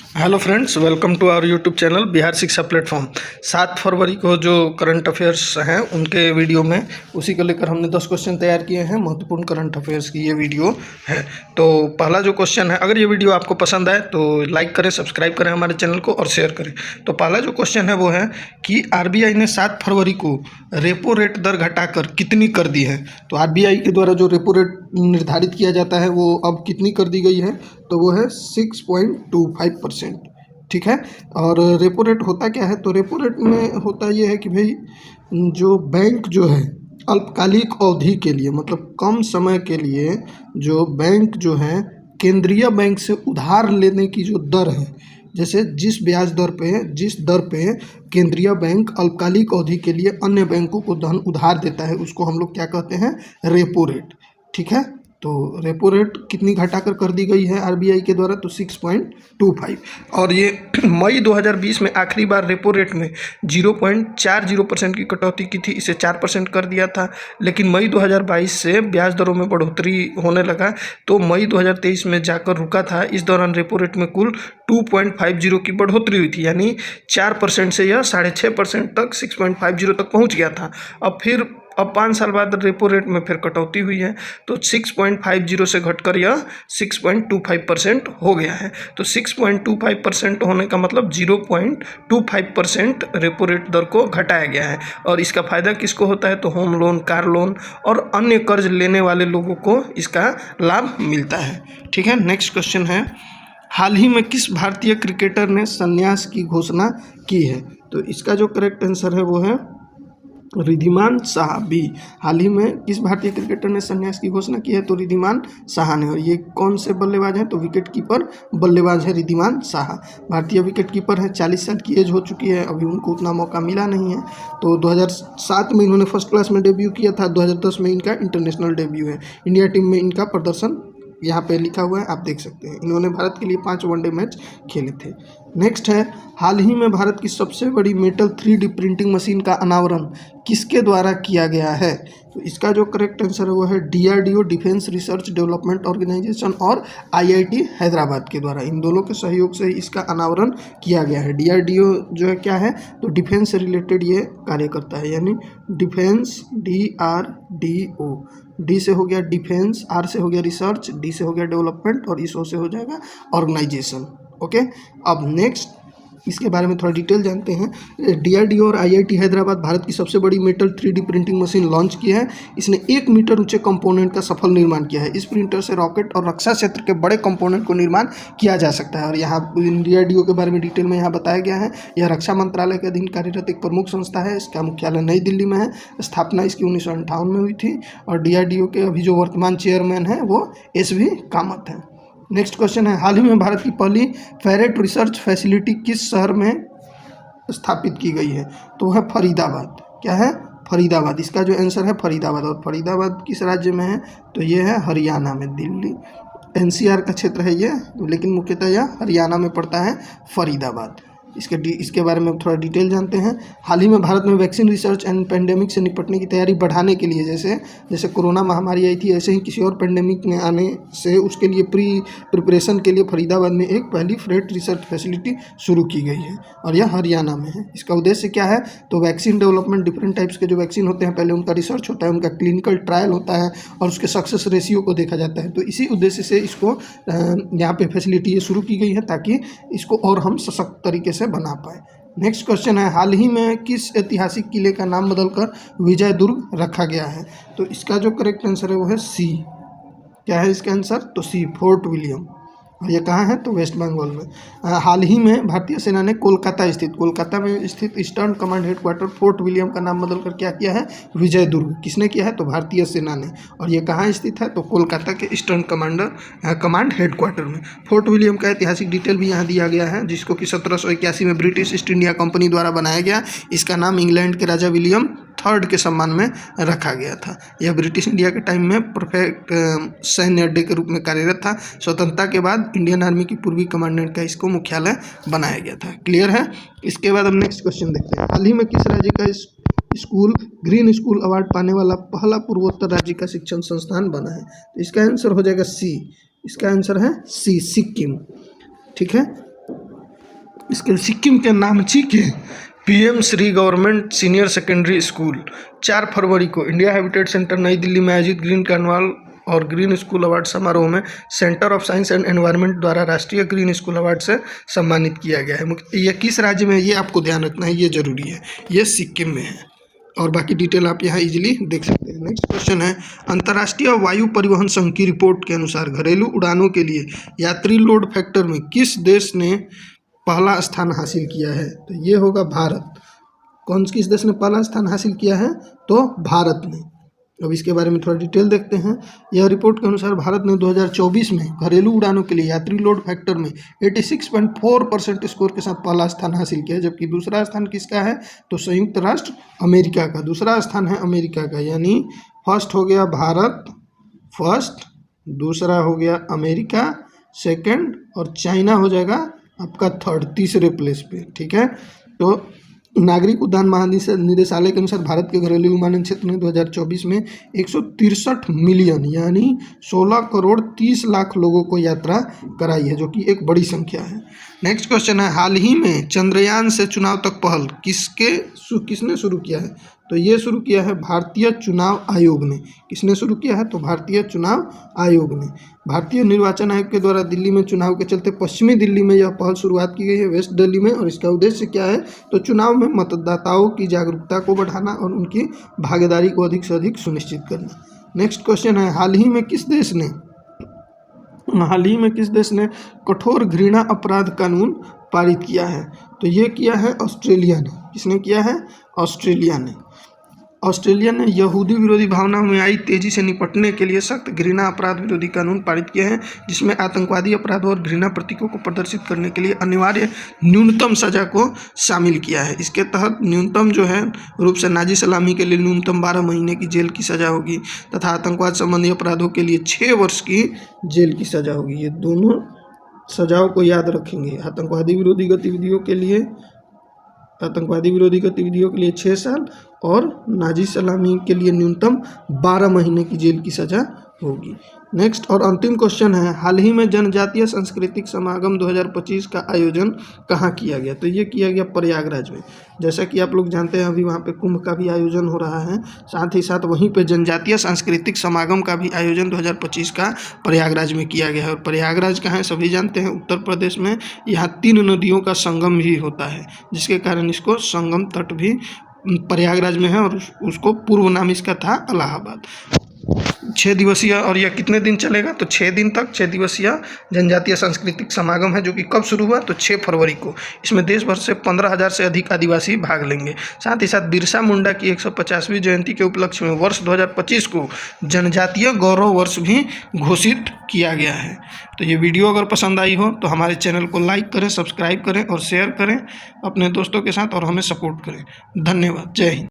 Hello friends, welcome to our YouTube channel Bihar Shiksha platform. 7 फरवरी को जो current affairs हैं उनके वीडियो में उसी को लेकर हमने 10 क्वेश्चन तैयार किए हैं। महत्वपूर्ण करंट अफेयर्स की ये वीडियो है। तो पहला जो क्वेश्चन है, अगर ये वीडियो आपको पसंद आए तो लाइक करें, सब्सक्राइब करें हमारे चैनल को और शेयर करें। तो पहला जो क्वेश्चन है वो है कि आरबीआई ने 7 फरवरी को रेपो रेट दर घटाकर कितनी कर दी है। तो आरबीआई के द्वारा जो रेपो रेट निर्धारित किया जाता है वो अब कितनी कर दी गई है, तो वो है 6.25%। ठीक है। और रेपो रेट होता क्या है, तो रेपो रेट में होता ये है कि भाई जो बैंक जो है अल्पकालिक अवधि के लिए, मतलब कम समय के लिए, जो बैंक जो है केंद्रीय बैंक से उधार लेने की जो दर है, जैसे जिस दर पे केंद्रीय बैंक अल्पकालिक अवधि के लिए अन्य बैंकों को धन उधार देता है, उसको हम लोग क्या कहते हैं, रेपो रेट। ठीक है। तो रेपो रेट कितनी घटाकर कर दी गई है आरबीआई के द्वारा, तो 6.25। और ये मई 2020 में आखिरी बार रेपो रेट में 0.40% की कटौती की थी, इसे 4% कर दिया था। लेकिन मई 2022 से ब्याज दरों में बढ़ोतरी होने लगा तो मई 2023 में जाकर रुका था। इस दौरान रेपो रेट में कुल 2.50 की बढ़ोतरी हुई थी, यानी 4% से यह 6.5% तक 6.50 तक पहुँच गया था। अब 5 साल बाद रेपो रेट में फिर कटौती हुई है, तो 6.50 से घटकर यह 6.25% हो गया है। तो 6.25% होने का मतलब 0.25% रेपो रेट दर को घटाया गया है। और इसका फ़ायदा किसको होता है, तो होम लोन, कार लोन और अन्य कर्ज लेने वाले लोगों को इसका लाभ मिलता है। ठीक है। नेक्स्ट क्वेश्चन है, हाल ही में किस भारतीय क्रिकेटर ने संन्यास की घोषणा की है। तो इसका जो करेक्ट आंसर है वो है रिद्धिमान साहा बी। हाल ही में किस भारतीय क्रिकेटर ने संन्यास की घोषणा की है, तो रिद्धिमान साहा ने। और ये कौन से बल्लेबाज हैं, तो विकेट कीपर बल्लेबाज है रिद्धिमान साहा। भारतीय विकेट कीपर है, 40 साल की एज हो चुकी है, अभी उनको उतना मौका मिला नहीं है। तो 2007 में इन्होंने फर्स्ट क्लास में डेब्यू किया था, 2010 में इनका इंटरनेशनल डेब्यू है। इंडिया टीम में इनका प्रदर्शन यहाँ पे लिखा हुआ है, आप देख सकते हैं। इन्होंने भारत के लिए 5 वनडे मैच खेले थे। नेक्स्ट है, हाल ही में भारत की सबसे बड़ी मेटल 3D प्रिंटिंग मशीन का अनावरण किसके द्वारा किया गया है। तो इसका जो करेक्ट आंसर है वो है DRDO, defence research development organisation, और IIT हैदराबाद के द्वारा। इन दोनों के सहयोग से इसका अनावरण किया गया है। DRDO जो है क्या है, तो डिफेंस से रिलेटेड ये कार्य करता है, यानी डिफेंस DRDO। डी से हो गया डिफेंस, आर से हो गया रिसर्च, डी से हो गया डेवलपमेंट और इस ओ से हो जाएगा ऑर्गेनाइजेशन। ओके। अब नेक्स्ट इसके बारे में थोड़ा डिटेल जानते हैं। DRDO और IIT हैदराबाद भारत की सबसे बड़ी metal 3D printing machine launch की है। इसने 1 मीटर ऊंचे कंपोनेंट का सफल निर्माण किया है। इस प्रिंटर से रॉकेट और रक्षा क्षेत्र के बड़े कंपोनेंट को निर्माण किया जा सकता है। और यहाँ DRDO के बारे में डिटेल में यहाँ बताया गया है। यह रक्षा मंत्रालय के अधीन कार्यरत एक प्रमुख संस्था है। इसका मुख्यालय नई दिल्ली में है। स्थापना इसकी 1958 में हुई थी। और DRDO के अभी जो वर्तमान चेयरमैन है वो SV कामत है। नेक्स्ट क्वेश्चन है, हाल ही में भारत की पहली फेरेट रिसर्च फैसिलिटी किस शहर में स्थापित की गई है, तो वह है फरीदाबाद। क्या है, फरीदाबाद। इसका जो आंसर है फरीदाबाद। और फरीदाबाद किस राज्य में है, तो ये है हरियाणा में। दिल्ली NCR का क्षेत्र है ये, लेकिन मुख्यतः यह हरियाणा में पड़ता है, फरीदाबाद। इसके बारे में थोड़ा डिटेल जानते हैं। हाल ही में भारत में वैक्सीन रिसर्च एंड पेंडेमिक से निपटने की तैयारी बढ़ाने के लिए, जैसे कोरोना महामारी आई थी, ऐसे ही किसी और पेंडेमिक में आने से उसके लिए प्रिपरेशन के लिए फरीदाबाद में एक पहली फ्रेट रिसर्च फैसिलिटी शुरू की गई है और यह हरियाणा में है। इसका उद्देश्य क्या है, तो वैक्सीन डेवलपमेंट, डिफरेंट टाइप्स के जो वैक्सीन होते हैं पहले उनका रिसर्च होता है, उनका क्लिनिकल ट्रायल होता है और उसके सक्सेस रेशियो को देखा जाता है। तो इसी उद्देश्य से इसको यहाँ पे फैसिलिटी ये शुरू की गई है ताकि इसको और हम सशक्त तरीके से बना पाए। नेक्स्ट क्वेश्चन है, हाल ही में किस ऐतिहासिक किले का नाम बदलकर विजय दुर्ग रखा गया है। तो इसका जो करेक्ट आंसर है वो है सी। क्या है इसका आंसर, तो सी, फोर्ट विलियम। और ये कहाँ है, तो वेस्ट बंगाल में। हाल ही में भारतीय सेना ने कोलकाता में स्थित eastern command headquarter fort William का नाम बदलकर क्या किया है, विजय दुर्ग। किसने किया है, तो भारतीय सेना ने। और ये कहाँ स्थित है, तो कोलकाता के ईस्टर्न कमांड हेडक्वार्टर में। फोर्ट विलियम का ऐतिहासिक डिटेल भी यहाँ दिया गया है, जिसको कि 1781 में ब्रिटिश ईस्ट इंडिया कंपनी द्वारा बनाया गया। इसका नाम इंग्लैंड के राजा विलियम III के सम्मान में रखा गया था। यह ब्रिटिश इंडिया के टाइम में परफेक्ट सैन्य अड्डे के रूप में कार्यरत था। स्वतंत्रता के बाद इंडियन आर्मी की पूर्वी कमांडेंट का इसको मुख्यालय बनाया गया था। क्लियर है। इसके बाद हम नेक्स्ट क्वेश्चन देखते हैं, हाल ही में किस राज्य का स्कूल ग्रीन स्कूल अवार्ड पाने वाला पहला पूर्वोत्तर राज्य का शिक्षण संस्थान बना है। तो इसका आंसर हो जाएगा सी। इसका आंसर है सी, सिक्किम। ठीक है। इसके सिक्किम के नामची के PM Shri government senior secondary school 4 फरवरी को इंडिया हैबिटेट सेंटर नई दिल्ली में आयोजित ग्रीन कार्निवाल और ग्रीन स्कूल अवार्ड समारोह में centre of science and environment द्वारा राष्ट्रीय ग्रीन स्कूल अवार्ड से सम्मानित किया गया है। ये किस राज्य में है ये आपको ध्यान रखना है, ये जरूरी है। ये सिक्किम में है और बाकी डिटेल आप यहाँ इजीली देख सकते हैं। नेक्स्ट क्वेश्चन है, अंतर्राष्ट्रीय वायु परिवहन संघ की रिपोर्ट के अनुसार घरेलू उड़ानों के लिए यात्री लोड फैक्टर में किस देश ने पहला स्थान हासिल किया है? तो ये होगा भारत। किस देश ने पहला स्थान हासिल किया है? तो भारत ने। अब इसके बारे में थोड़ा डिटेल देखते हैं। यह रिपोर्ट के अनुसार भारत ने 2024 में घरेलू उड़ानों के लिए यात्री लोड फैक्टर में 86.4% स्कोर के साथ पहला स्थान हासिल किया है, जबकि दूसरा स्थान किसका है? तो संयुक्त राष्ट्र अमेरिका का दूसरा स्थान है अमेरिका का। यानी फर्स्ट हो गया भारत, फर्स्ट, दूसरा हो गया अमेरिका सेकंड, और चाइना हो जाएगा आपका थर्ड, तीसरे प्लेस पे। ठीक है, तो नागरिक उड्डयन महानिदेशालय के अनुसार भारत के घरेलू विमानन क्षेत्र ने 2024 में 163 मिलियन यानी 16 करोड़ 30 लाख लोगों को यात्रा कराई है, जो कि एक बड़ी संख्या है। नेक्स्ट क्वेश्चन है, हाल ही में चंद्रयान से चुनाव तक पहल किसने शुरू किया है? तो ये शुरू किया है भारतीय चुनाव आयोग ने। किसने शुरू किया है? तो भारतीय चुनाव आयोग ने। भारतीय निर्वाचन आयोग के द्वारा दिल्ली में चुनाव के चलते पश्चिमी दिल्ली में यह पहल शुरुआत की गई है, वेस्ट दिल्ली में, और इसका उद्देश्य क्या है? तो चुनाव में मतदाताओं की जागरूकता को बढ़ाना और उनकी भागीदारी को अधिक से अधिक सुनिश्चित करना। नेक्स्ट क्वेश्चन है, हाल ही में किस देश ने कठोर घृणा अपराध कानून पारित किया है? तो ये किया है ऑस्ट्रेलिया ने। किसने किया है? ऑस्ट्रेलिया ने। ऑस्ट्रेलिया ने यहूदी विरोधी भावनाओं में आई तेजी से निपटने के लिए सख्त घृणा अपराध विरोधी कानून पारित किए हैं, जिसमें आतंकवादी अपराधों और घृणा प्रतीकों को प्रदर्शित करने के लिए अनिवार्य न्यूनतम सजा को शामिल किया है। इसके तहत न्यूनतम जो है रूप से नाजी सलामी के लिए न्यूनतम 12 महीने की जेल की सजा होगी तथा आतंकवाद संबंधी अपराधों के लिए 6 वर्ष की जेल की सजा होगी। ये दोनों सजाओं को याद रखेंगे। आतंकवादी विरोधी गतिविधियों के लिए 6 साल और नाजी सलामी के लिए न्यूनतम 12 महीने की जेल की सज़ा होगी। नेक्स्ट और अंतिम क्वेश्चन है, हाल ही में जनजातीय सांस्कृतिक समागम 2025 का आयोजन कहाँ किया गया? तो ये किया गया प्रयागराज में। जैसा कि आप लोग जानते हैं अभी वहाँ पे कुंभ का भी आयोजन हो रहा है, साथ ही साथ वहीं पे जनजातीय सांस्कृतिक समागम का भी आयोजन 2025 का प्रयागराज में किया गया है। और प्रयागराज कहाँ है? सभी जानते हैं उत्तर प्रदेश में। यहाँ 3 नदियों का संगम भी होता है, जिसके कारण इसको संगम तट भी प्रयागराज में है, और उसको पूर्व नाम इसका था इलाहाबाद। 6 दिवसीय, और यह कितने दिन चलेगा? तो 6 दिन तक 6 दिवसीय जनजातीय सांस्कृतिक समागम है, जो कि कब शुरू हुआ? तो 6 फरवरी को। इसमें देश भर से 15,000 से अधिक आदिवासी भाग लेंगे। साथ ही साथ बिरसा मुंडा की 150वीं जयंती के उपलक्ष्य में वर्ष 2025 को जनजातीय गौरव वर्ष भी घोषित किया गया है। तो ये वीडियो अगर पसंद आई हो तो हमारे चैनल को लाइक करें, सब्सक्राइब करें और शेयर करें अपने दोस्तों के साथ, और हमें सपोर्ट करें। धन्यवाद। जय हिंद।